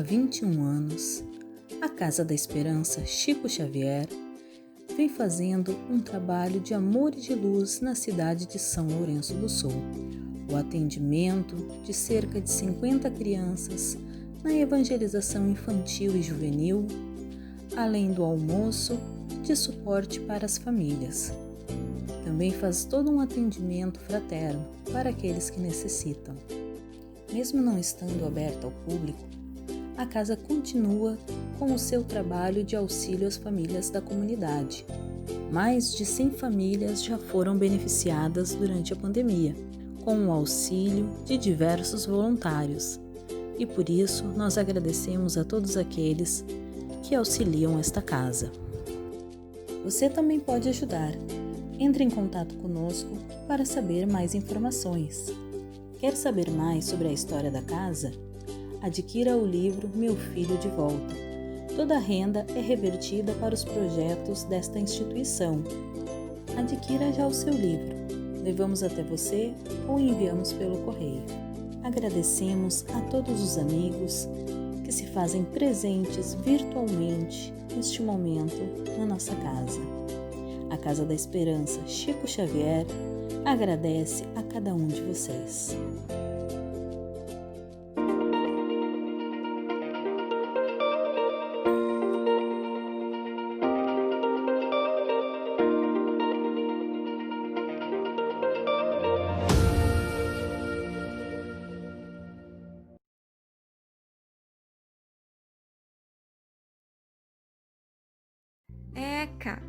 Há 21 anos, a Casa da Esperança Chico Xavier vem fazendo um trabalho de amor e de luz na cidade de São Lourenço do Sul. O atendimento de cerca de 50 crianças na evangelização infantil e juvenil, além do almoço de suporte para as famílias. Também faz todo um atendimento fraterno para aqueles que necessitam. Mesmo não estando aberta ao público, a casa continua com o seu trabalho de auxílio às famílias da comunidade. Mais de 100 famílias já foram beneficiadas durante a pandemia, com o auxílio de diversos voluntários. E por isso nós agradecemos a todos aqueles que auxiliam esta casa. Você também pode ajudar. Entre em contato conosco para saber mais informações. Quer saber mais sobre a história da casa? Adquira o livro Meu Filho de Volta. Toda a renda é revertida para os projetos desta instituição. Adquira já o seu livro. Levamos até você ou enviamos pelo correio. Agradecemos a todos os amigos que se fazem presentes virtualmente neste momento na nossa casa. A Casa da Esperança Chico Xavier agradece a cada um de vocês. ECA,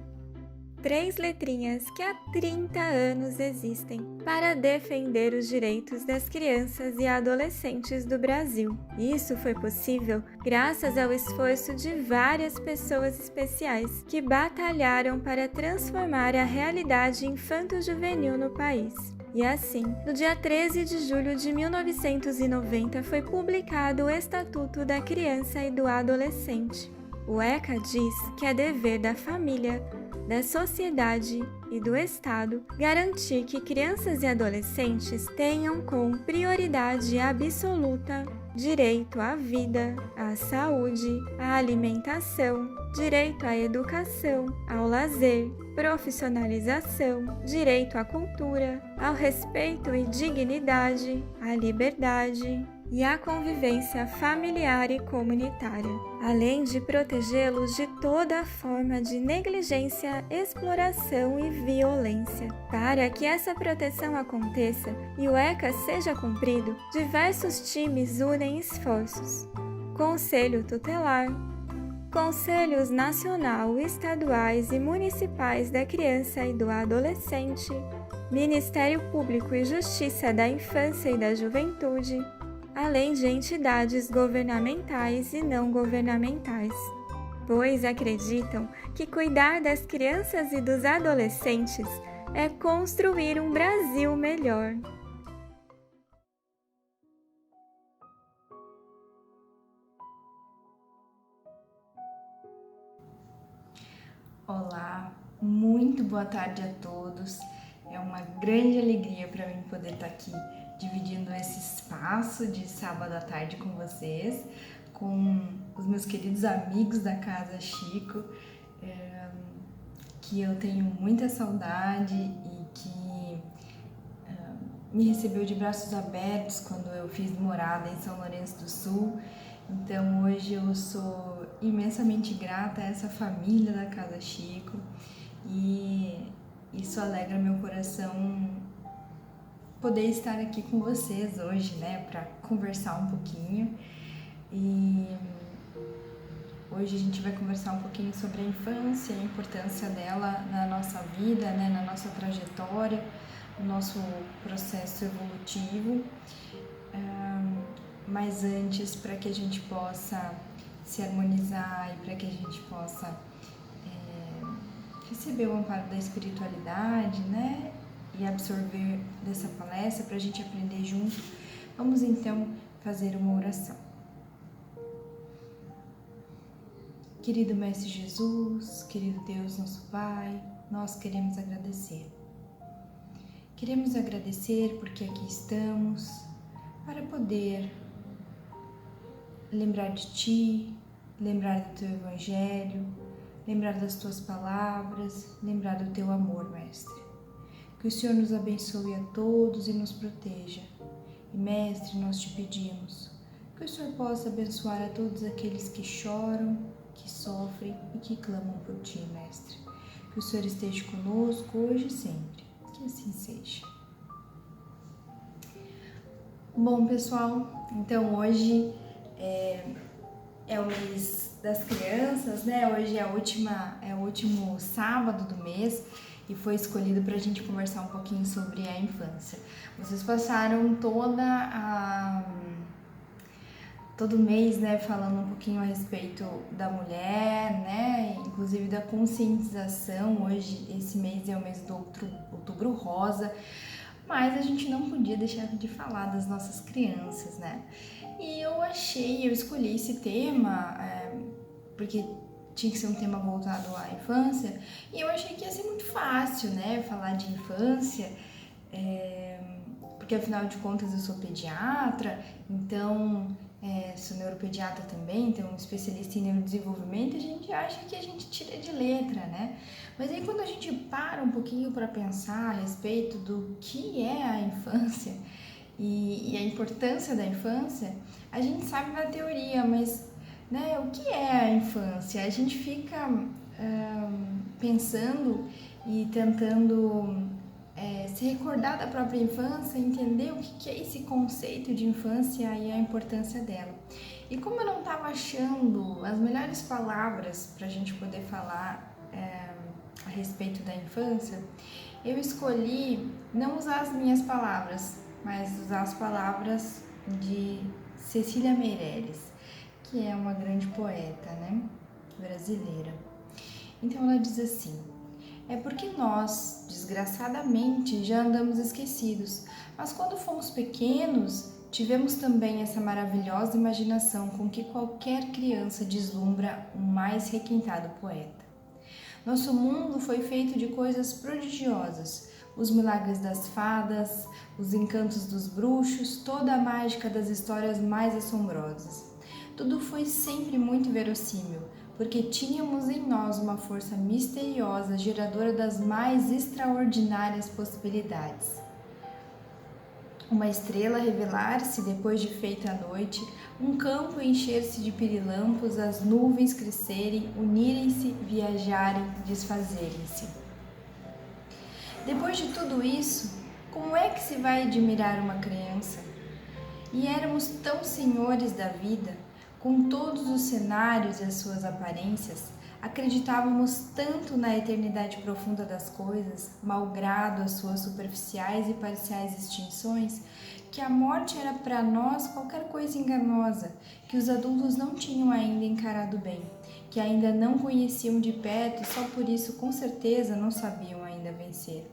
3 letrinhas que há 30 anos existem para defender os direitos das crianças e adolescentes do Brasil. Isso foi possível graças ao esforço de várias pessoas especiais que batalharam para transformar a realidade infanto-juvenil no país. E assim, no dia 13 de julho de 1990 foi publicado o Estatuto da Criança e do Adolescente. O ECA diz que é dever da família, da sociedade e do Estado garantir que crianças e adolescentes tenham com prioridade absoluta direito à vida, à saúde, à alimentação, direito à educação, ao lazer, profissionalização, direito à cultura, ao respeito e dignidade, à liberdade e à convivência familiar e comunitária, além de protegê-los de toda forma de negligência, exploração e violência. Para que essa proteção aconteça e o ECA seja cumprido, diversos times unem esforços. Conselho Tutelar, Conselhos Nacional, Estaduais e Municipais da Criança e do Adolescente, Ministério Público e Justiça da Infância e da Juventude, além de entidades governamentais e não governamentais, pois acreditam que cuidar das crianças e dos adolescentes é construir um Brasil melhor. Olá, muito boa tarde a todos. É uma grande alegria para mim poder estar aqui dividindo esse espaço de sábado à tarde com vocês, com os meus queridos amigos da Casa Chico, que eu tenho muita saudade e que me recebeu de braços abertos quando eu fiz morada em São Lourenço do Sul. Então hoje eu sou imensamente grata a essa família da Casa Chico e isso alegra meu coração poder estar aqui com vocês hoje, né, para conversar um pouquinho. E hoje a gente vai conversar um pouquinho sobre a infância, a importância dela na nossa vida, né, na nossa trajetória, no nosso processo evolutivo. Mas antes, para que a gente possa se harmonizar e para que a gente possa receber o amparo da espiritualidade, né, e absorver dessa palestra para a gente aprender junto, vamos então fazer uma oração. Querido Mestre Jesus, querido Deus, nosso Pai, nós queremos agradecer. Queremos agradecer porque aqui estamos para poder lembrar de Ti, lembrar do Teu Evangelho, lembrar das Tuas palavras, lembrar do Teu amor, Mestre. Que o Senhor nos abençoe a todos e nos proteja. E, Mestre, nós te pedimos que o Senhor possa abençoar a todos aqueles que choram, que sofrem e que clamam por Ti, Mestre. Que o Senhor esteja conosco hoje e sempre. Que assim seja. Bom, pessoal, então hoje é o mês das crianças, né? Hoje é o último sábado do mês e foi escolhido para a gente conversar um pouquinho sobre a infância. Vocês passaram todo mês, né, falando um pouquinho a respeito da mulher, né, inclusive da conscientização. Hoje, esse mês é o mês do Outubro Rosa, mas a gente não podia deixar de falar das nossas crianças, né? E eu escolhi esse tema porque tinha que ser um tema voltado à infância, e eu achei que ia ser muito fácil, né, falar de infância, porque afinal de contas eu sou pediatra, então sou neuropediatra também, então especialista em neurodesenvolvimento. A gente acha que a gente tira de letra, né? Mas aí quando a gente para um pouquinho para pensar a respeito do que é a infância e a importância da infância, a gente sabe na teoria, mas, né, o que é a infância? A gente fica pensando e tentando se recordar da própria infância, entender o que é esse conceito de infância e a importância dela. E como eu não estava achando as melhores palavras para a gente poder falar a respeito da infância, eu escolhi não usar as minhas palavras, mas usar as palavras de Cecília Meirelles, que é uma grande poeta, né, brasileira. Então ela diz assim: é porque nós, desgraçadamente, já andamos esquecidos, mas quando fomos pequenos, tivemos também essa maravilhosa imaginação com que qualquer criança deslumbra o mais requintado poeta. Nosso mundo foi feito de coisas prodigiosas, os milagres das fadas, os encantos dos bruxos, toda a mágica das histórias mais assombrosas. Tudo foi sempre muito verossímil, porque tínhamos em nós uma força misteriosa, geradora das mais extraordinárias possibilidades. Uma estrela revelar-se depois de feita a noite, um campo encher-se de pirilampos, as nuvens crescerem, unirem-se, viajarem, desfazerem-se. Depois de tudo isso, como é que se vai admirar uma criança? E éramos tão senhores da vida, com todos os cenários e as suas aparências, acreditávamos tanto na eternidade profunda das coisas, malgrado as suas superficiais e parciais extinções, que a morte era para nós qualquer coisa enganosa, que os adultos não tinham ainda encarado bem, que ainda não conheciam de perto e só por isso com certeza não sabiam ainda vencer.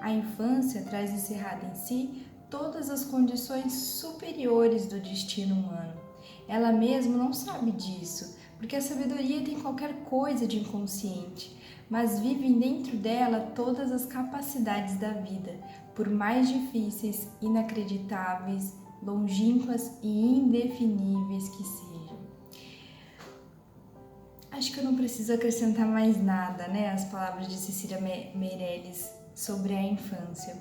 A infância traz encerrada em si todas as condições superiores do destino humano. Ela mesma não sabe disso, porque a sabedoria tem qualquer coisa de inconsciente, mas vivem dentro dela todas as capacidades da vida, por mais difíceis, inacreditáveis, longínquas e indefiníveis que sejam. Acho que eu não preciso acrescentar mais nada, né? As palavras de Cecília Meirelles sobre a infância.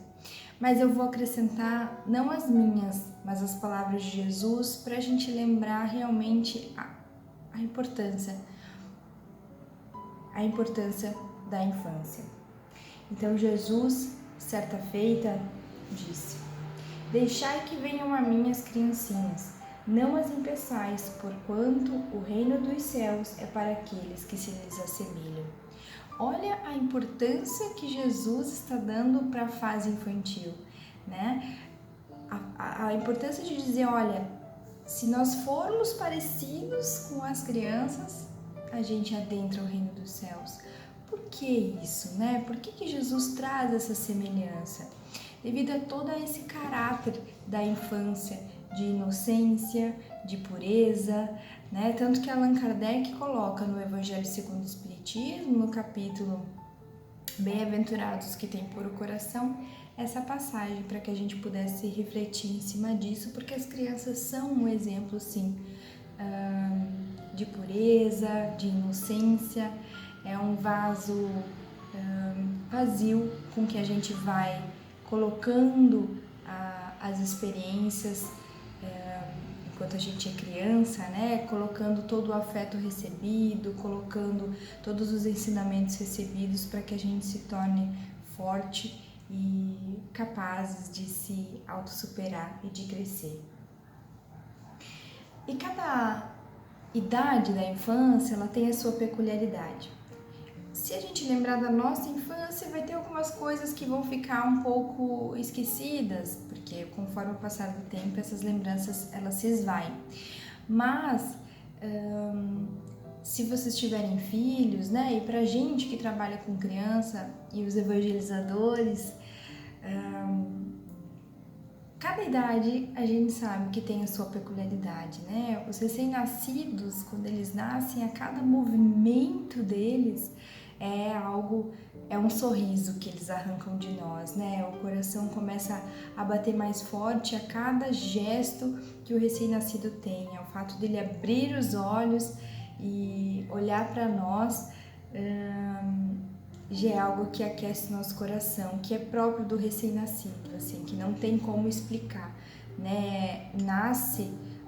Mas eu vou acrescentar não as minhas, mas as palavras de Jesus para a gente lembrar realmente a importância da infância. Então Jesus, certa feita, disse: deixai que venham a mim as criancinhas, não as impeçais, porquanto o reino dos céus é para aqueles que se lhes assemelham. Olha a importância que Jesus está dando para a fase infantil, né? A importância de dizer, olha, se nós formos parecidos com as crianças, a gente adentra o reino dos céus. Por que isso, né? Por que Jesus traz essa semelhança? Devido a todo esse caráter da infância, de inocência, de pureza, né? Tanto que Allan Kardec coloca no Evangelho segundo o Espiritismo, no capítulo Bem-aventurados que têm puro coração, essa passagem para que a gente pudesse refletir em cima disso, porque as crianças são um exemplo, sim, de pureza, de inocência, é um vaso vazio com que a gente vai colocando as experiências enquanto a gente é criança, né? Colocando todo o afeto recebido, colocando todos os ensinamentos recebidos para que a gente se torne forte e capazes de se autossuperar e de crescer. E cada idade da infância, ela tem a sua peculiaridade. Se a gente lembrar da nossa infância, vai ter algumas coisas que vão ficar um pouco esquecidas, porque conforme o passar do tempo, essas lembranças, elas se esvaem. Mas, se vocês tiverem filhos, né, e pra gente que trabalha com criança e os evangelizadores, cada idade a gente sabe que tem a sua peculiaridade, né? Os recém-nascidos, quando eles nascem, a cada movimento deles é um sorriso que eles arrancam de nós, né? O coração começa a bater mais forte a cada gesto que o recém-nascido tem. É o fato dele abrir os olhos e olhar para nós, já é algo que aquece nosso coração, que é próprio do recém-nascido, assim, que não tem como explicar, né?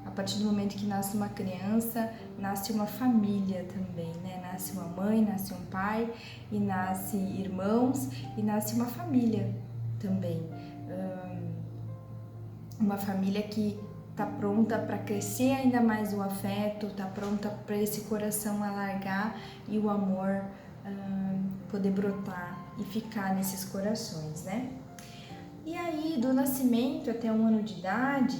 A partir do momento que nasce uma criança, nasce uma família também, né? Nasce uma mãe, nasce um pai, e nasce irmãos, e nasce uma família também. Uma família que está pronta para crescer ainda mais o afeto, está pronta para esse coração alargar e o amor poder brotar e ficar nesses corações, né? E aí, do nascimento até 1 ano de idade,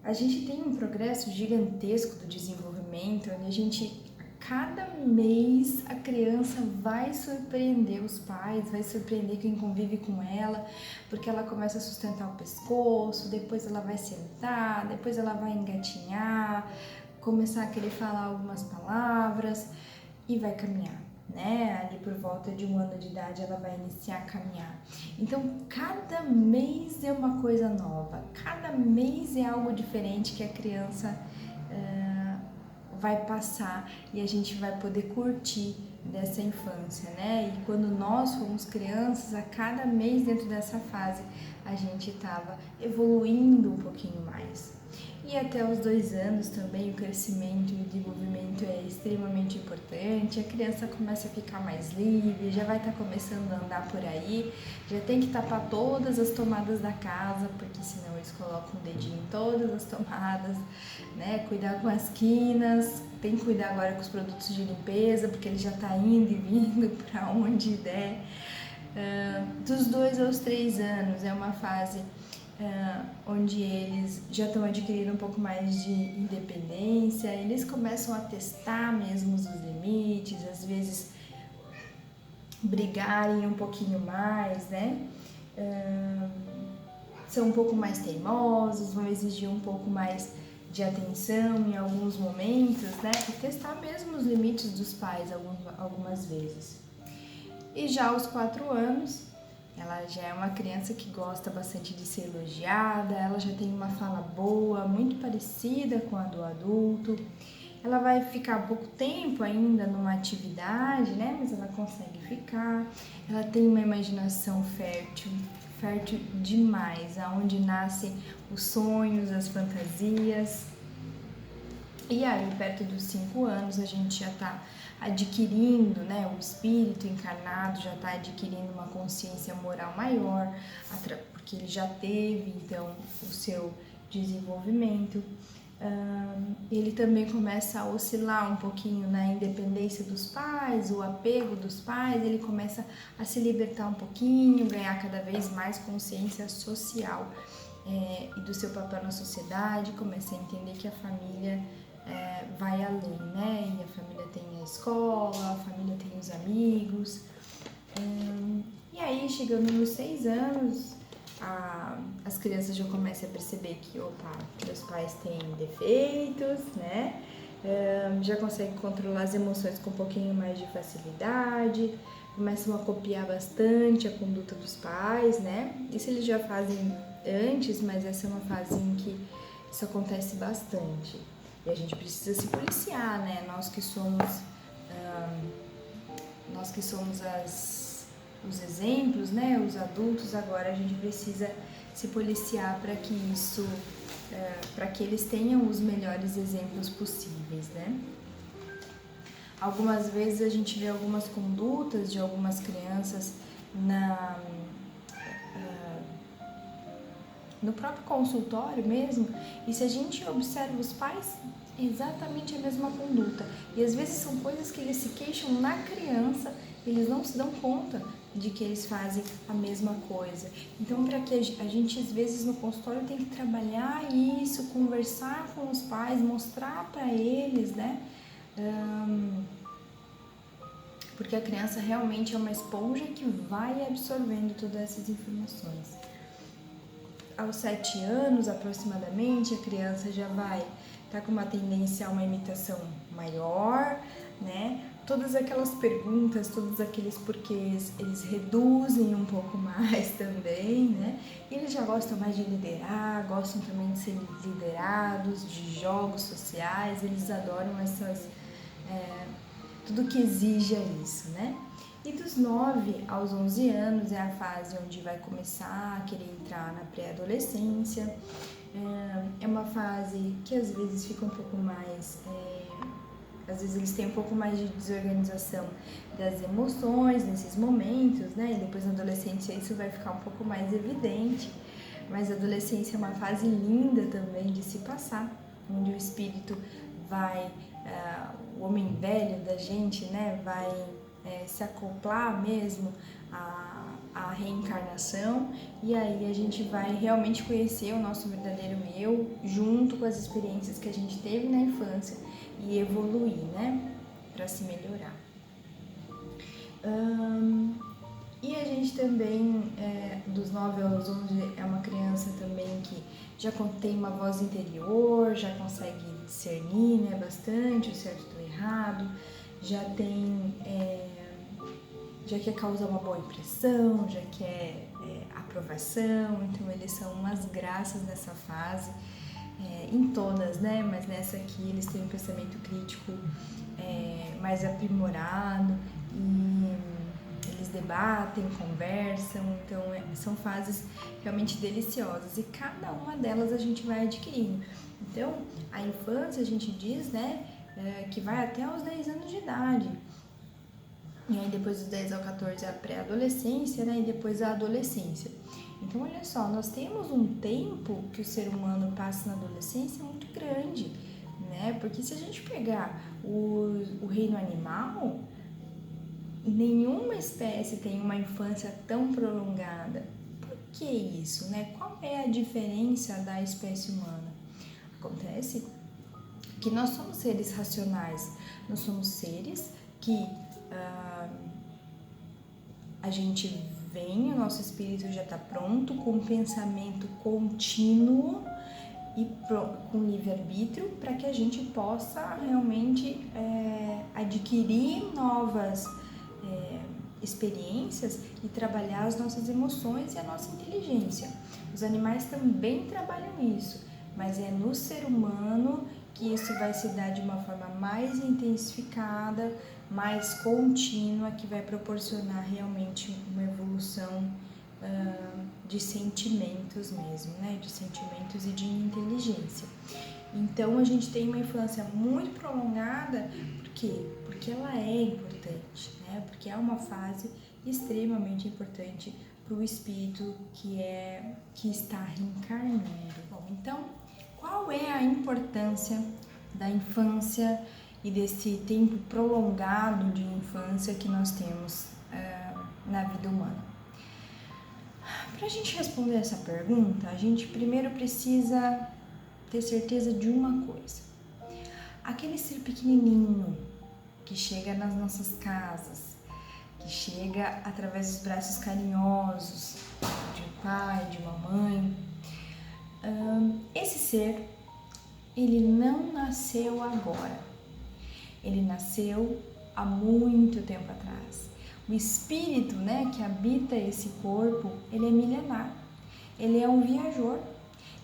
a gente tem um progresso gigantesco do desenvolvimento, onde cada mês a criança vai surpreender os pais, vai surpreender quem convive com ela, porque ela começa a sustentar o pescoço, depois ela vai sentar, depois ela vai engatinhar, começar a querer falar algumas palavras e vai caminhar, né? Ali por volta de 1 ano de idade ela vai iniciar a caminhar. Então, cada mês é uma coisa nova, cada mês é algo diferente que a criança vai passar e a gente vai poder curtir dessa infância, né? E quando nós fomos crianças, a cada mês dentro dessa fase, a gente estava evoluindo um pouquinho mais. E até os 2 anos também o crescimento e o desenvolvimento é extremamente importante, a criança começa a ficar mais livre, já vai estar começando a andar por aí, já tem que tapar todas as tomadas da casa, porque senão eles colocam o dedinho em todas as tomadas, né? Cuidar com as quinas, tem que cuidar agora com os produtos de limpeza, porque ele já está indo e vindo para onde der. Dos 2 aos 3 anos é uma fase onde eles já estão adquirindo um pouco mais de independência, eles começam a testar mesmo os limites, às vezes brigarem um pouquinho mais, né? São um pouco mais teimosos, vão exigir um pouco mais de atenção em alguns momentos, né? E testar mesmo os limites dos pais algumas vezes. E já aos 4 anos, ela já é uma criança que gosta bastante de ser elogiada, ela já tem uma fala boa, muito parecida com a do adulto. Ela vai ficar pouco tempo ainda numa atividade, né? Mas ela consegue ficar. Ela tem uma imaginação fértil demais, aonde nascem os sonhos, as fantasias. E aí, perto dos 5 anos, a gente já está adquirindo, né, o espírito encarnado já está adquirindo uma consciência moral maior, porque ele já teve, então, o seu desenvolvimento. Ele também começa a oscilar um pouquinho na independência dos pais, o apego dos pais, ele começa a se libertar um pouquinho, ganhar cada vez mais consciência social e do seu papel na sociedade, começa a entender que a família vai além, né? E a família tem a escola, a família tem os amigos. E aí, chegando nos 6 anos, as crianças já começam a perceber que, meus pais têm defeitos, né? Já conseguem controlar as emoções com um pouquinho mais de facilidade, começam a copiar bastante a conduta dos pais, né? Isso eles já fazem antes, mas essa é uma fase em que isso acontece bastante. E a gente precisa se policiar, né? Nós que somos os exemplos, né? Os adultos, agora a gente precisa se policiar para que isso, para que eles tenham os melhores exemplos possíveis, né? Algumas vezes a gente vê algumas condutas de algumas crianças no próprio consultório mesmo, e se a gente observa os pais, exatamente a mesma conduta. E às vezes são coisas que eles se queixam na criança, eles não se dão conta de que eles fazem a mesma coisa. Então, para que a gente às vezes no consultório tem que trabalhar isso, conversar com os pais, mostrar para eles, né? Porque a criança realmente é uma esponja que vai absorvendo todas essas informações. Aos 7 anos, aproximadamente, a criança já vai estar com uma tendência a uma imitação maior, né? Todas aquelas perguntas, todos aqueles porquês, eles reduzem um pouco mais também, né? E eles já gostam mais de liderar, gostam também de ser liderados, de jogos sociais, eles adoram tudo que exija isso, né? E dos 9 aos 11 anos é a fase onde vai começar a querer entrar na pré-adolescência. É uma fase que às vezes fica um pouco mais... às vezes eles têm um pouco mais de desorganização das emoções nesses momentos, né? E depois na adolescência isso vai ficar um pouco mais evidente. Mas a adolescência é uma fase linda também de se passar, onde o espírito vai... o homem velho da gente, né? Vai... se acoplar mesmo à reencarnação, e aí a gente vai realmente conhecer o nosso verdadeiro eu junto com as experiências que a gente teve na infância e evoluir, né, para se melhorar. E a gente também, dos 9 aos 11, é uma criança também que já tem uma voz interior, já consegue discernir, né, bastante o certo do errado, já quer causar uma boa impressão, já quer aprovação, então eles são umas graças nessa fase, em todas, né? Mas nessa aqui eles têm um pensamento crítico mais aprimorado e eles debatem, conversam, então são fases realmente deliciosas e cada uma delas a gente vai adquirindo. Então, a infância a gente diz, né, que vai até os 10 anos de idade. E aí depois dos 10 ao 14 é a pré-adolescência, né? E depois a adolescência. Então, olha só, nós temos um tempo que o ser humano passa na adolescência muito grande, né? Porque se a gente pegar o reino animal, nenhuma espécie tem uma infância tão prolongada. Por que isso, né? Qual é a diferença da espécie humana? Acontece que nós somos seres racionais, nós somos seres que a gente vem, o nosso espírito já está pronto, com um pensamento contínuo e com livre-arbítrio, para que a gente possa realmente adquirir novas experiências e trabalhar as nossas emoções e a nossa inteligência. Os animais também trabalham isso, mas é no ser humano que isso vai se dar de uma forma mais intensificada, mais contínua, que vai proporcionar realmente uma evolução de sentimentos mesmo, né? De sentimentos e de inteligência. Então, a gente tem uma infância muito prolongada, por quê? Porque ela é importante, né? Porque é uma fase extremamente importante para o espírito que está reencarnando. Bom, então, qual é a importância da infância e desse tempo prolongado de infância que nós temos na vida humana? Para a gente responder essa pergunta, a gente primeiro precisa ter certeza de uma coisa. Aquele ser pequenininho que chega nas nossas casas, que chega através dos braços carinhosos de um pai, de uma mãe, esse ser, ele não nasceu agora, ele nasceu há muito tempo atrás. O espírito, né, que habita esse corpo, ele é milenar, ele é um viajor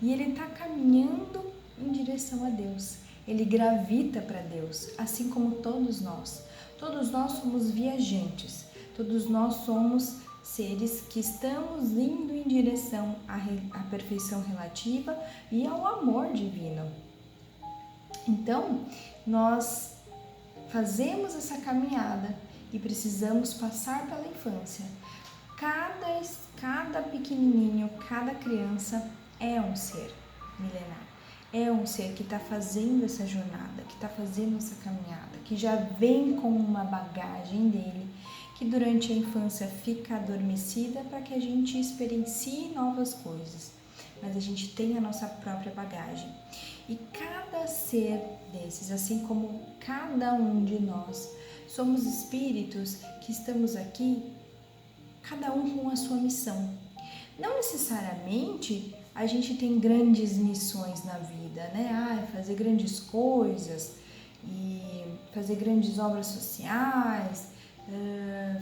e ele está caminhando em direção a Deus. ele gravita para Deus, assim como todos nós. Todos nós somos viajantes, todos nós somos seres que estamos indo em direção à perfeição relativa e ao amor divino. Então, nós fazemos essa caminhada e precisamos passar pela infância. Cada pequenininho, cada criança é um ser milenar. É um ser que está fazendo essa jornada, que está fazendo essa caminhada, que já vem com uma bagagem dele, que durante a infância fica adormecida para que a gente experiencie novas coisas. Mas a gente tem a nossa própria bagagem. E cada ser desses, assim como cada um de nós, somos espíritos que estamos aqui, cada um com a sua missão. Não necessariamente a gente tem grandes missões na vida, né? Fazer grandes coisas e fazer grandes obras sociais,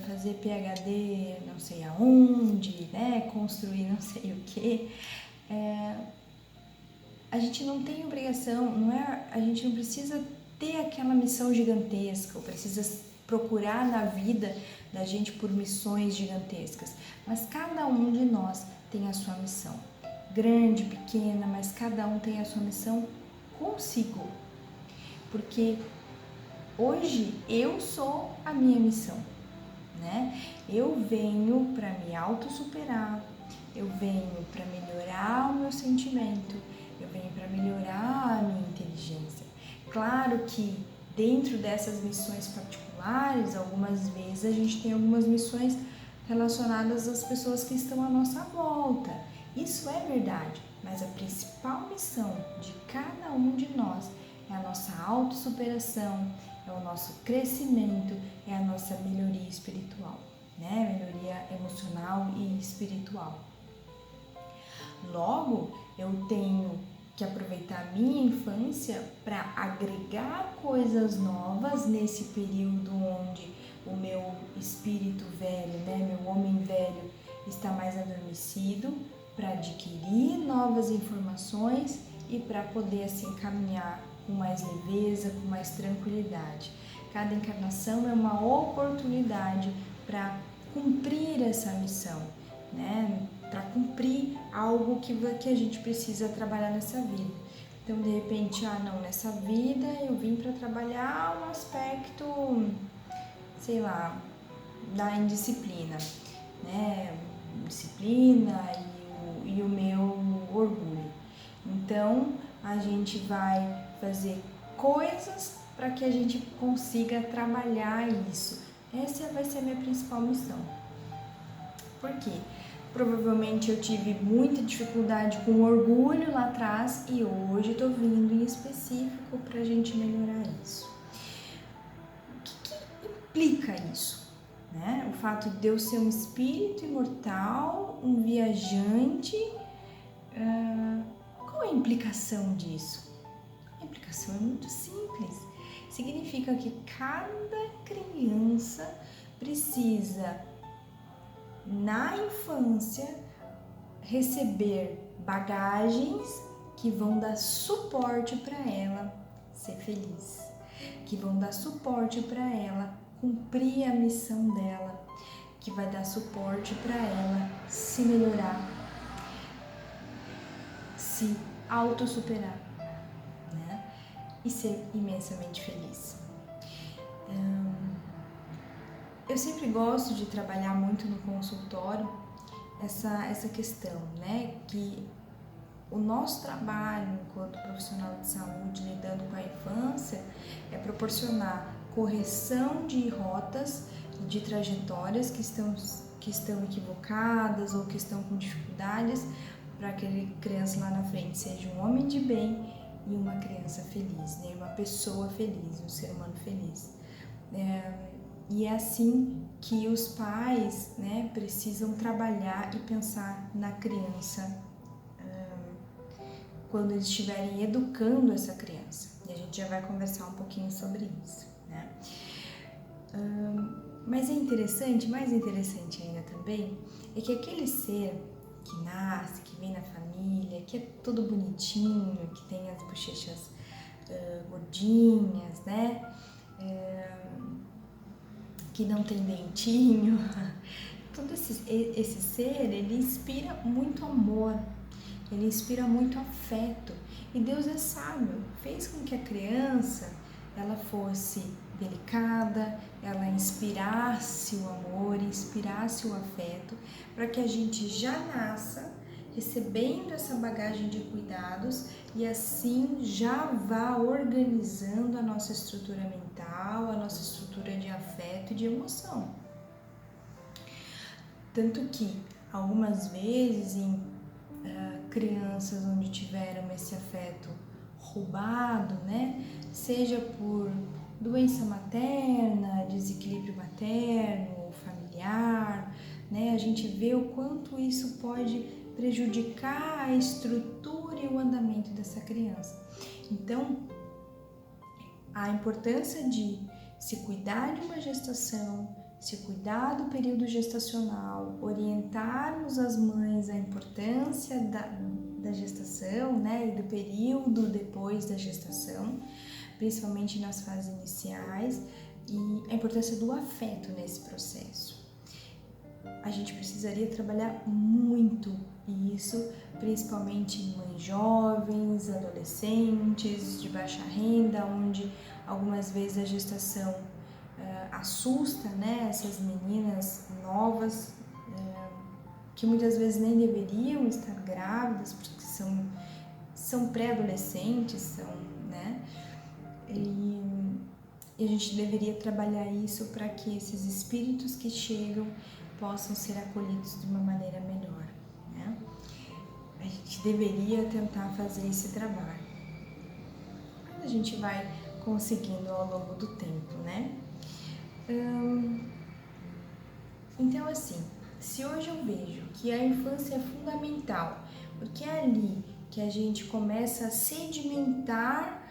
fazer PhD não sei aonde, né? Construir não sei o quê. A gente não tem obrigação, a gente não precisa ter aquela missão gigantesca, ou precisa procurar na vida da gente por missões gigantescas, mas cada um de nós tem a sua missão, grande, pequena, mas cada um tem a sua missão consigo, porque hoje eu sou a minha missão, né? Eu venho para me autossuperar, eu venho para melhorar o meu sentimento, eu venho para melhorar a minha inteligência. Claro que dentro dessas missões particulares, algumas vezes a gente tem algumas missões relacionadas às pessoas que estão à nossa volta. Isso é verdade, mas a principal missão de cada um de nós é a nossa autossuperação, é o nosso crescimento, é a nossa melhoria espiritual, né? Melhoria emocional e espiritual. Logo, eu tenho que aproveitar a minha infância para agregar coisas novas nesse período onde o meu espírito velho, né, meu homem velho, está mais adormecido, para adquirir novas informações e para poder assim caminhar com mais leveza, com mais tranquilidade. Cada encarnação é uma oportunidade para cumprir essa missão, né? Para cumprir algo que a gente precisa trabalhar nessa vida. Então, de repente, nessa vida eu vim para trabalhar um aspecto, sei lá, da indisciplina, né? Disciplina e o meu orgulho. Então, a gente vai fazer coisas para que a gente consiga trabalhar isso. Essa vai ser a minha principal missão. Por quê? Provavelmente eu tive muita dificuldade com orgulho lá atrás e hoje estou vindo em específico para a gente melhorar isso. O que implica isso? Né? O fato de eu ser um espírito imortal, um viajante, qual é a implicação disso? A implicação é muito simples. Significa que cada criança precisa, na infância, receber bagagens que vão dar suporte para ela ser feliz, que vão dar suporte para ela cumprir a missão dela, que vai dar suporte para ela se melhorar, se autossuperar, né? E ser imensamente feliz. Eu sempre gosto de trabalhar muito no consultório essa questão, né? Que o nosso trabalho enquanto profissional de saúde lidando com a infância é proporcionar correção de rotas, de trajetórias que estão equivocadas ou que estão com dificuldades para que a criança lá na frente seja um homem de bem e uma criança feliz, né? Uma pessoa feliz, um ser humano feliz. E é assim que os pais, né, precisam trabalhar e pensar na criança quando eles estiverem educando essa criança. E a gente já vai conversar um pouquinho sobre isso, né? Mas é interessante, mais interessante ainda também, é que aquele ser que nasce, que vem na família, que é todo bonitinho, que tem as bochechas gordinhas, né? Que não tem dentinho. Todo esse ser, ele inspira muito amor, ele inspira muito afeto. E Deus é sábio, fez com que a criança ela fosse delicada, ela inspirasse o amor, inspirasse o afeto, para que a gente já nasça recebendo essa bagagem de cuidados e assim já vá organizando a nossa estrutura mental, a nossa estrutura de afeto e de emoção. Tanto que algumas vezes em crianças onde tiveram esse afeto roubado, né, seja por doença materna, desequilíbrio materno ou familiar, né, a gente vê o quanto isso pode prejudicar a estrutura e o andamento dessa criança. Então, a importância de se cuidar de uma gestação, se cuidar do período gestacional, orientarmos as mães a importância da gestação, né, e do período depois da gestação, principalmente nas fases iniciais, e a importância do afeto nesse processo. A gente precisaria trabalhar muito isso, principalmente em mães jovens, adolescentes, de baixa renda, onde algumas vezes a gestação assusta, né, essas meninas novas que muitas vezes nem deveriam estar grávidas porque são pré-adolescentes, né, e a gente deveria trabalhar isso para que esses espíritos que chegam possam ser acolhidos de uma maneira melhor, né? A gente deveria tentar fazer esse trabalho. Mas a gente vai conseguindo ao longo do tempo, né? Então, assim, se hoje eu vejo que a infância é fundamental, porque é ali que a gente começa a sedimentar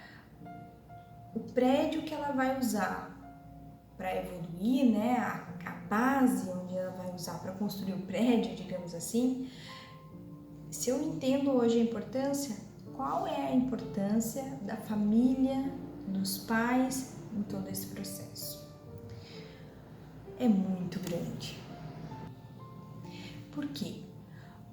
o prédio que ela vai usar para evoluir, né? A base onde ela vai usar para construir o prédio, digamos assim. Se eu entendo hoje a importância, qual é a importância da família, dos pais em todo esse processo? É muito grande. Por quê?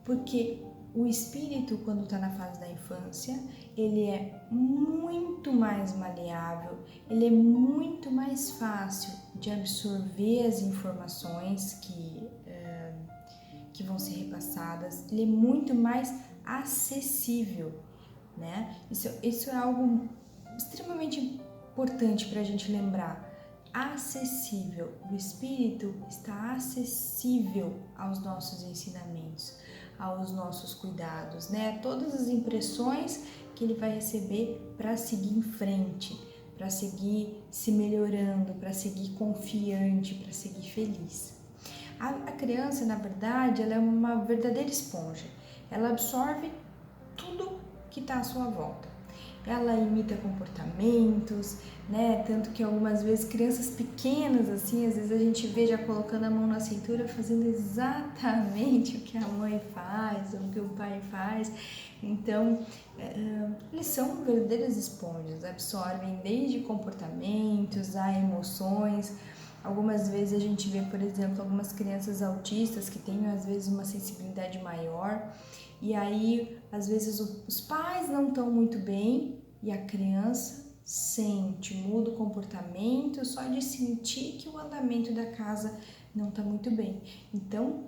Porque o espírito, quando está na fase da infância, ele é muito mais maleável, ele é muito mais fácil de absorver as informações que vão ser repassadas, ele é muito mais acessível, né? Isso é algo extremamente importante para a gente lembrar. Acessível, o espírito está acessível aos nossos ensinamentos, aos nossos cuidados, né? Todas as impressões que ele vai receber para seguir em frente, para seguir se melhorando, para seguir confiante, para seguir feliz. A criança, na verdade, ela é uma verdadeira esponja. Ela absorve tudo que está à sua volta. Ela imita comportamentos, né? Tanto que algumas vezes crianças pequenas, assim, às vezes a gente vê já colocando a mão na cintura, fazendo exatamente o que a mãe faz, ou o que o pai faz. Então, eles são verdadeiras esponjas, absorvem desde comportamentos a emoções. Algumas vezes a gente vê, por exemplo, algumas crianças autistas que têm, às vezes, uma sensibilidade maior. E aí, às vezes, os pais não estão muito bem e a criança sente, muda o comportamento só de sentir que o andamento da casa não está muito bem. Então,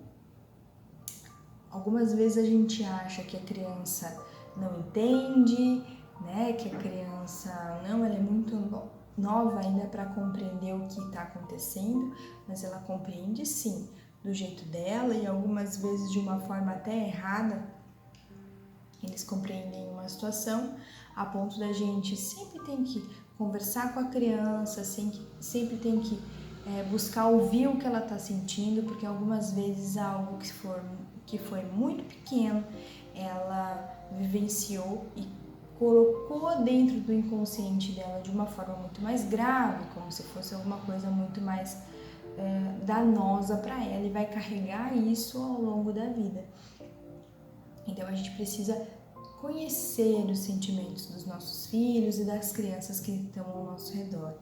algumas vezes a gente acha que a criança não entende, né? Que a criança ela é muito nova ainda para compreender o que está acontecendo, mas ela compreende sim, do jeito dela e algumas vezes de uma forma até errada. Eles compreendem uma situação a ponto da gente sempre tem que conversar com a criança, sempre tem que buscar ouvir o que ela está sentindo, porque algumas vezes algo que foi muito pequeno, ela vivenciou e colocou dentro do inconsciente dela de uma forma muito mais grave, como se fosse alguma coisa muito mais danosa para ela e vai carregar isso ao longo da vida. Então a gente precisa conhecer os sentimentos dos nossos filhos e das crianças que estão ao nosso redor.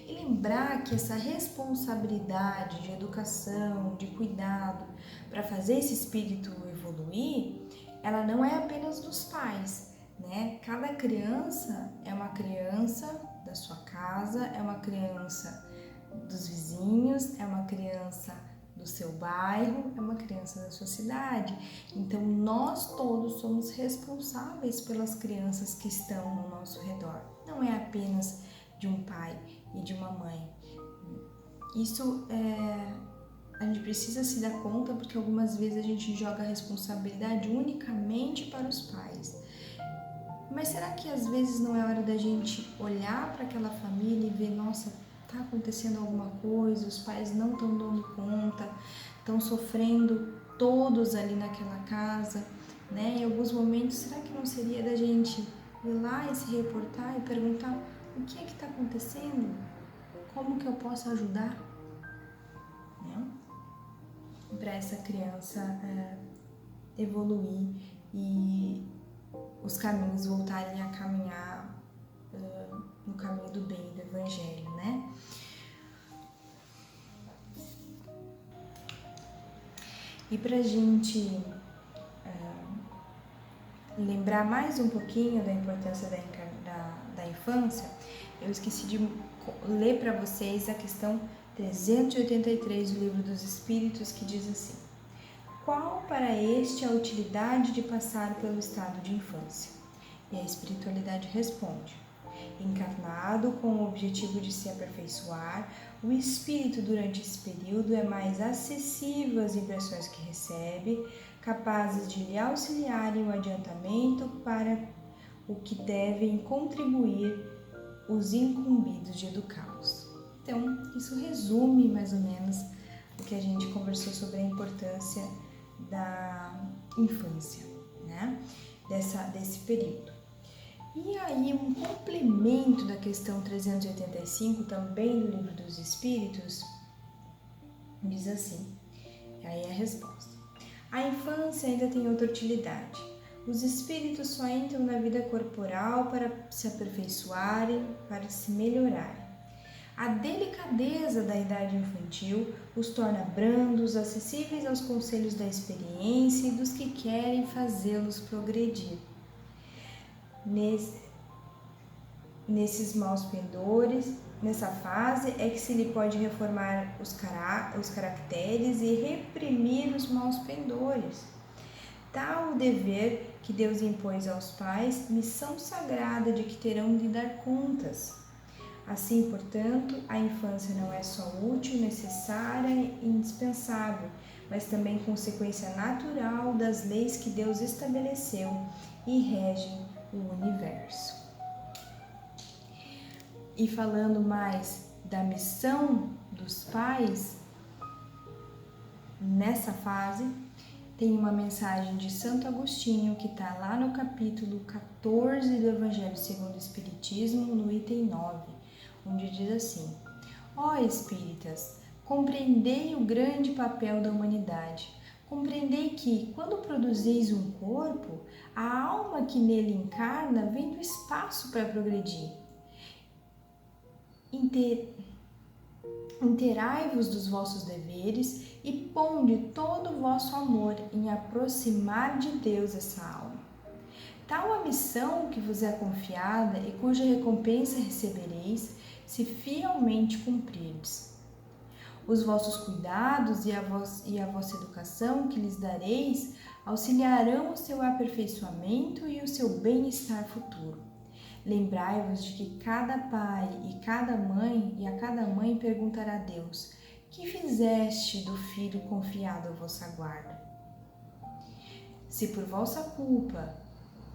E lembrar que essa responsabilidade de educação, de cuidado, para fazer esse espírito evoluir, ela não é apenas dos pais, né? Cada criança é uma criança da sua casa, é uma criança dos vizinhos, é uma criança do seu bairro, é uma criança da sua cidade. Então, nós todos somos responsáveis pelas crianças que estão ao nosso redor. Não é apenas de um pai e de uma mãe. Isso a gente precisa se dar conta, porque algumas vezes a gente joga a responsabilidade unicamente para os pais. Mas será que às vezes não é hora da gente olhar para aquela família e ver, nossa, está acontecendo alguma coisa, os pais não estão dando conta, estão sofrendo todos ali naquela casa, né? Em alguns momentos, será que não seria da gente ir lá e se reportar e perguntar o que é que está acontecendo? Como que eu posso ajudar? Né? Para essa criança evoluir e os caminhos voltarem a caminhar no caminho do bem, do evangelho, né? E pra gente lembrar mais um pouquinho da importância da infância, eu esqueci de ler para vocês a questão 383 do Livro dos Espíritos, que diz assim: qual para este a utilidade de passar pelo estado de infância? E a espiritualidade responde: encarnado com o objetivo de se aperfeiçoar, o espírito durante esse período é mais acessível às impressões que recebe, capazes de lhe auxiliarem o adiantamento para o que devem contribuir os incumbidos de educá-los. Então, isso resume mais ou menos o que a gente conversou sobre a importância da infância, né? Desse período. E aí, um complemento da questão 385, também do Livro dos Espíritos, diz assim, e aí a resposta: a infância ainda tem outra utilidade. Os espíritos só entram na vida corporal para se aperfeiçoarem, para se melhorarem. A delicadeza da idade infantil os torna brandos, acessíveis aos conselhos da experiência e dos que querem fazê-los progredir. Nesses maus pendores, nessa fase é que se lhe pode reformar os caracteres e reprimir os maus pendores. Tal o dever que Deus impôs aos pais, missão sagrada de que terão de dar contas. Assim, portanto, a infância não é só útil, necessária e indispensável, mas também consequência natural das leis que Deus estabeleceu e regem o universo. E falando mais da missão dos pais, nessa fase, tem uma mensagem de Santo Agostinho que está lá no capítulo 14 do Evangelho segundo o Espiritismo, no item 9, onde diz assim: ó espíritas, compreendei o grande papel da humanidade. Compreendei que, quando produzis um corpo, a alma que nele encarna vem do espaço para progredir. Interai-vos dos vossos deveres e ponde todo o vosso amor em aproximar de Deus essa alma. Tal a missão que vos é confiada e cuja recompensa recebereis, se fielmente cumprirdes. Os vossos cuidados e a vossa educação que lhes dareis auxiliarão o seu aperfeiçoamento e o seu bem-estar futuro. Lembrai-vos de que cada pai e a cada mãe perguntará a Deus: que fizeste do filho confiado à vossa guarda? Se por vossa culpa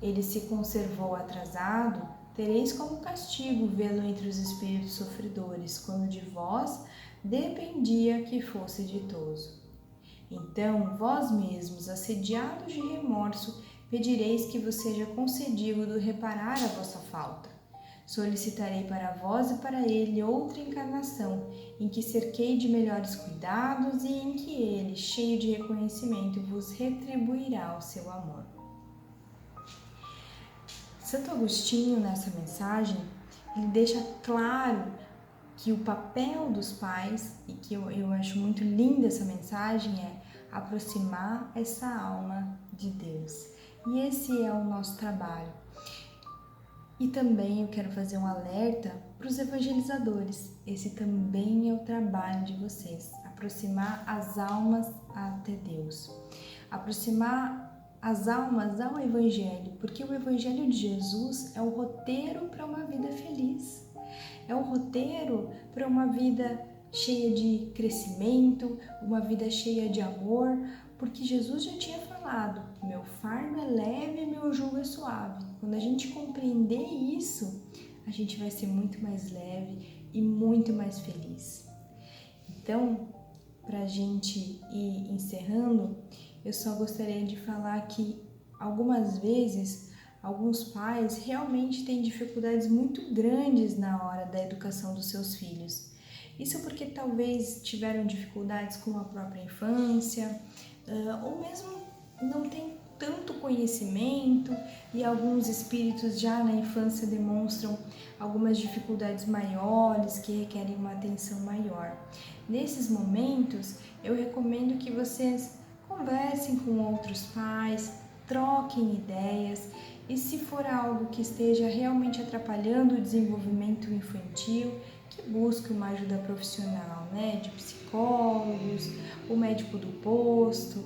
ele se conservou atrasado, tereis como castigo vê-lo entre os espíritos sofredores, quando de vós dependia que fosse ditoso. Então, vós mesmos, assediados de remorso, pedireis que vos seja concedido reparar a vossa falta. Solicitarei para vós e para ele outra encarnação, em que cerquei de melhores cuidados e em que ele, cheio de reconhecimento, vos retribuirá o seu amor. Santo Agostinho, nessa mensagem, ele deixa claro que o papel dos pais, e que eu acho muito linda essa mensagem, é aproximar essa alma de Deus. E esse é o nosso trabalho. E também eu quero fazer um alerta para os evangelizadores. Esse também é o trabalho de vocês, aproximar as almas até Deus. Aproximar as almas ao Evangelho, porque o Evangelho de Jesus é o roteiro para uma vida feliz. É o roteiro para uma vida cheia de crescimento, uma vida cheia de amor, porque Jesus já tinha falado, meu fardo é leve e meu jugo é suave. Quando a gente compreender isso, a gente vai ser muito mais leve e muito mais feliz. Então, para a gente ir encerrando, eu só gostaria de falar que algumas vezes alguns pais realmente têm dificuldades muito grandes na hora da educação dos seus filhos. Isso porque talvez tiveram dificuldades com a própria infância, ou mesmo não tem tanto conhecimento e alguns espíritos já na infância demonstram algumas dificuldades maiores que requerem uma atenção maior. Nesses momentos, eu recomendo que vocês conversem com outros pais, troquem ideias e se for algo que esteja realmente atrapalhando o desenvolvimento infantil, que busque uma ajuda profissional, de psicólogos, o médico do posto,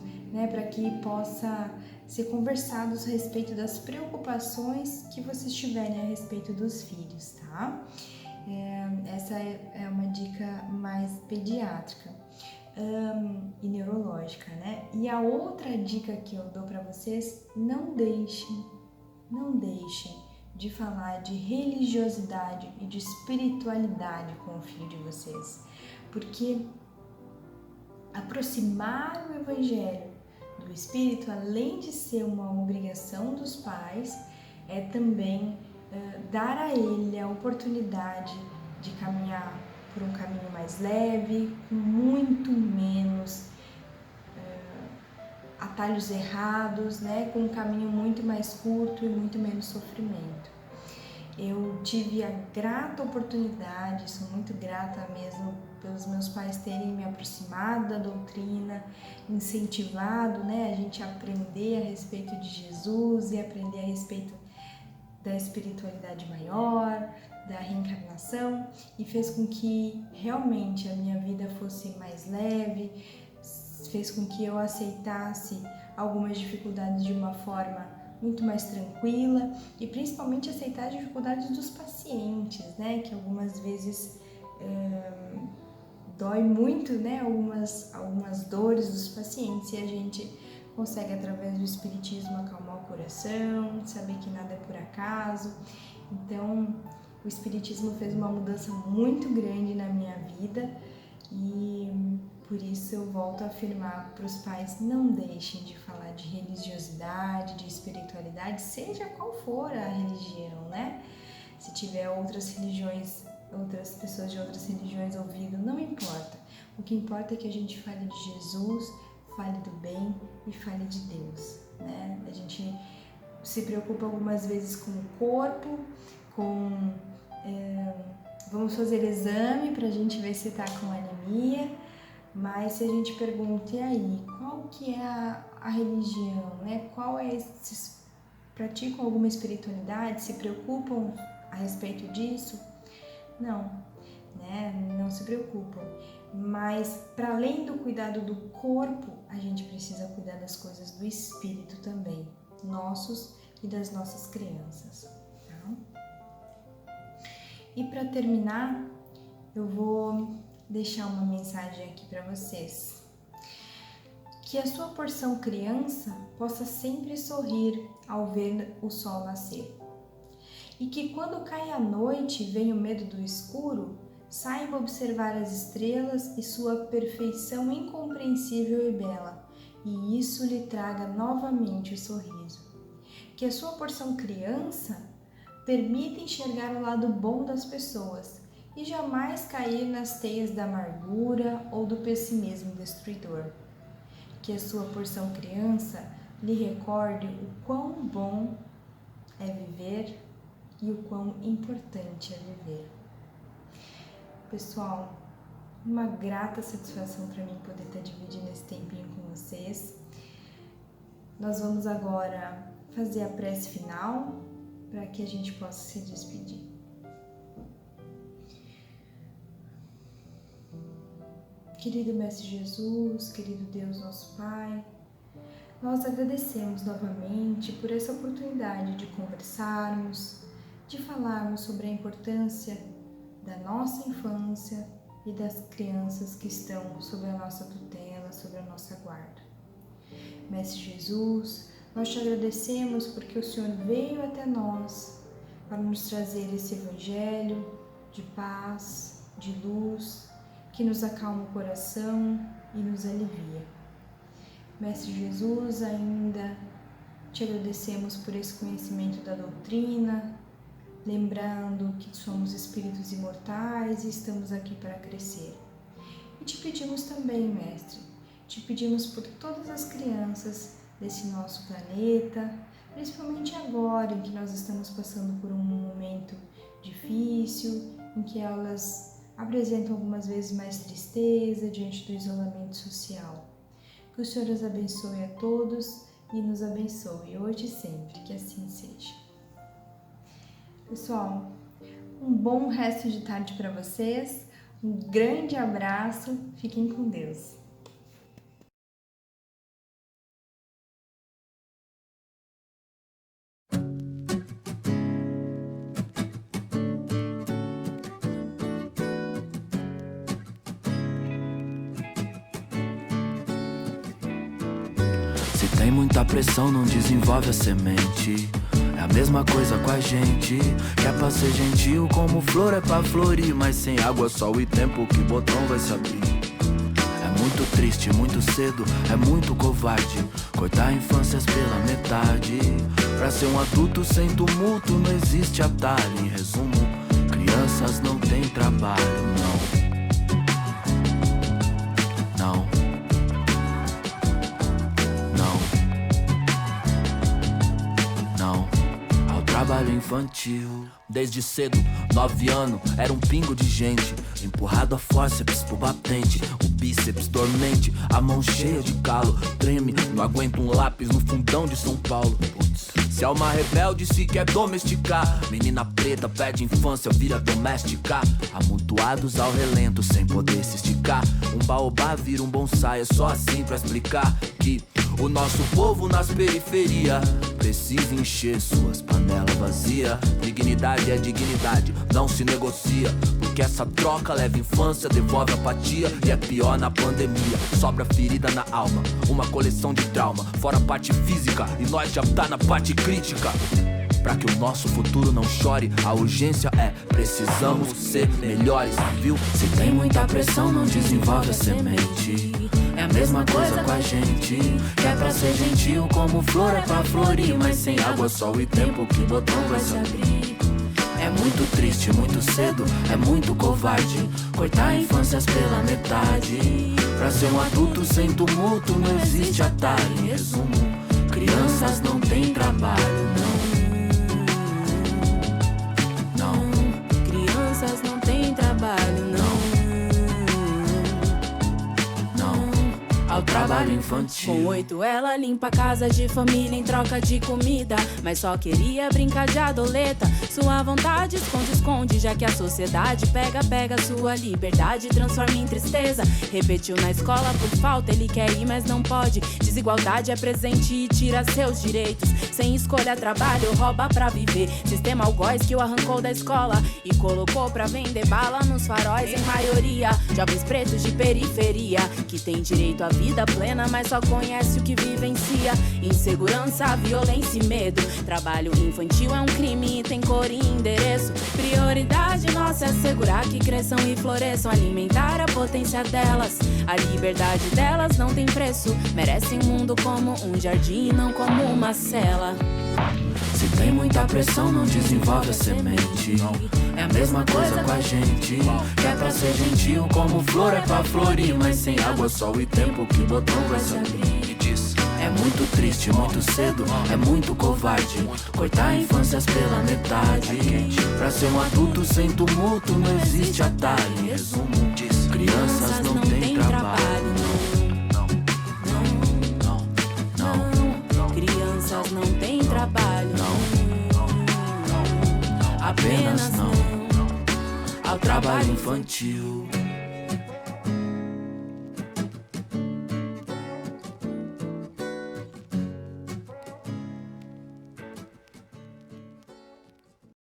para que possa ser conversados a respeito das preocupações que vocês tiverem a respeito dos filhos, tá? Essa é uma dica mais pediátrica e neurológica, E a outra dica que eu dou para vocês, não deixem de falar de religiosidade e de espiritualidade com o filho de vocês, porque aproximar o Evangelho do Espírito, além de ser uma obrigação dos pais, é também dar a ele a oportunidade de caminhar por um caminho mais leve, com muito menos atalhos errados, com um caminho muito mais curto e muito menos sofrimento. Eu tive a grata oportunidade, sou muito grata mesmo pelos meus pais terem me aproximado da doutrina, incentivado, a gente aprender a respeito de Jesus e aprender a respeito da espiritualidade maior, da reencarnação, e fez com que realmente a minha vida fosse mais leve, fez com que eu aceitasse algumas dificuldades de uma forma muito mais tranquila e principalmente aceitar as dificuldades dos pacientes, que algumas vezes dói muito, algumas dores dos pacientes, e a gente consegue através do espiritismo acalmar o coração, saber que nada é por acaso. Então, o espiritismo fez uma mudança muito grande na minha vida e por isso eu volto a afirmar para os pais, não deixem de falar de religiosidade, de espiritualidade, seja qual for a religião, Se tiver outras religiões, outras pessoas de outras religiões ouvindo, não importa. O que importa é que a gente fale de Jesus, fale do bem e fale de Deus, A gente se preocupa algumas vezes com o corpo, vamos fazer exame para a gente ver se está com anemia, mas se a gente pergunta, e aí, qual que é a religião, Qual é esses, praticam alguma espiritualidade, se preocupam a respeito disso? Não, não se preocupam. Mas, para além do cuidado do corpo, a gente precisa cuidar das coisas do espírito também, nossos e das nossas crianças, tá? E para terminar, eu vou deixar uma mensagem aqui para vocês. Que a sua porção criança possa sempre sorrir ao ver o sol nascer. E que quando cai a noite e vem o medo do escuro, saiba observar as estrelas e sua perfeição incompreensível e bela, e isso lhe traga novamente o sorriso. Que a sua porção criança permita enxergar o lado bom das pessoas e jamais cair nas teias da amargura ou do pessimismo destruidor. Que a sua porção criança lhe recorde o quão bom é viver e o quão importante é viver. Pessoal, uma grata satisfação para mim poder estar dividindo esse tempinho com vocês. Nós vamos agora fazer a prece final para que a gente possa se despedir. Querido Mestre Jesus, querido Deus nosso Pai, nós agradecemos novamente por essa oportunidade de conversarmos, de falarmos sobre a importância da nossa infância e das crianças que estão sob a nossa tutela, sob a nossa guarda. Mestre Jesus, nós te agradecemos porque o Senhor veio até nós para nos trazer esse evangelho de paz, de luz, que nos acalma o coração e nos alivia. Mestre Jesus, ainda te agradecemos por esse conhecimento da doutrina, lembrando que somos espíritos imortais e estamos aqui para crescer. E te pedimos também, Mestre, te pedimos por todas as crianças desse nosso planeta, principalmente agora em que nós estamos passando por um momento difícil, em que elas apresentam algumas vezes mais tristeza diante do isolamento social. Que o Senhor os abençoe a todos e nos abençoe hoje e sempre, que assim seja. Pessoal, um bom resto de tarde para vocês, um grande abraço, fiquem com Deus. Se tem muita pressão, não desenvolve a semente. É a mesma coisa com a gente, que é pra ser gentil como flor é pra florir, mas sem água, sol e tempo que botão vai se abrir. É muito triste, muito cedo, é muito covarde cortar infâncias pela metade. Pra ser um adulto sem tumulto não existe atalho. Em resumo, crianças não têm trabalho, não. Trabalho infantil. Desde cedo, 9 anos, era um pingo de gente, empurrado a fórceps pro batente, o bíceps dormente, a mão cheia de calo, treme, não aguento um lápis no fundão de São Paulo. Putz. Se alma rebelde se quer domesticar, menina preta perde infância, vira doméstica, amontoados ao relento sem poder se esticar, um baobá vira um bonsai, é só assim pra explicar que o nosso povo nas periferias precisa encher suas panelas vazias. Dignidade é dignidade, não se negocia, porque essa troca leva infância, devolve apatia, e é pior na pandemia. Sobra ferida na alma, uma coleção de trauma, fora a parte física, e nós já tá na parte crítica. Pra que o nosso futuro não chore, a urgência é, precisamos ser melhores, viu? Se tem muita pressão, não desenvolve a semente. É a mesma coisa com a gente, que é pra ser gentil como flor é pra florir, mas sem água, sol e tempo que botão vai se abrir. É muito triste, muito cedo, é muito covarde cortar infâncias pela metade. Pra ser um adulto sem tumulto não existe atalho. Em resumo, crianças não têm trabalho, não. Crianças não têm trabalho, não. Ao trabalho infantil. Com 8 ela limpa a casa de família em troca de comida, mas só queria brincar de adoleta. Sua vontade esconde, já que a sociedade pega sua liberdade, transforma em tristeza. Repetiu na escola por falta, ele quer ir mas não pode. Desigualdade é presente e tira seus direitos. Sem escolha trabalho, rouba pra viver. Sistema algoz que o arrancou da escola e colocou pra vender bala nos faróis em maioria. Jovens pretos de periferia que tem direito à vida plena, mas só conhece o que vivencia. Insegurança, violência e medo. Trabalho infantil é um crime e tem cor e endereço. Prioridade nossa é assegurar que cresçam e floresçam, alimentar a potência delas. A liberdade delas não tem preço. Merecem um mundo como um jardim e não como uma cela. Se tem muita pressão, não desenvolve a semente. É a mesma coisa com a gente, que é pra ser gentil como flor é pra florir, mas sem água, sol e tempo que botão vai se abrir. É muito triste, muito cedo, é muito covarde cortar infâncias pela metade. Pra ser um adulto sem tumulto não existe atalho. Em resumo, diz, crianças não têm trabalho. Não. Crianças não têm trabalho. Apenas não ao trabalho infantil.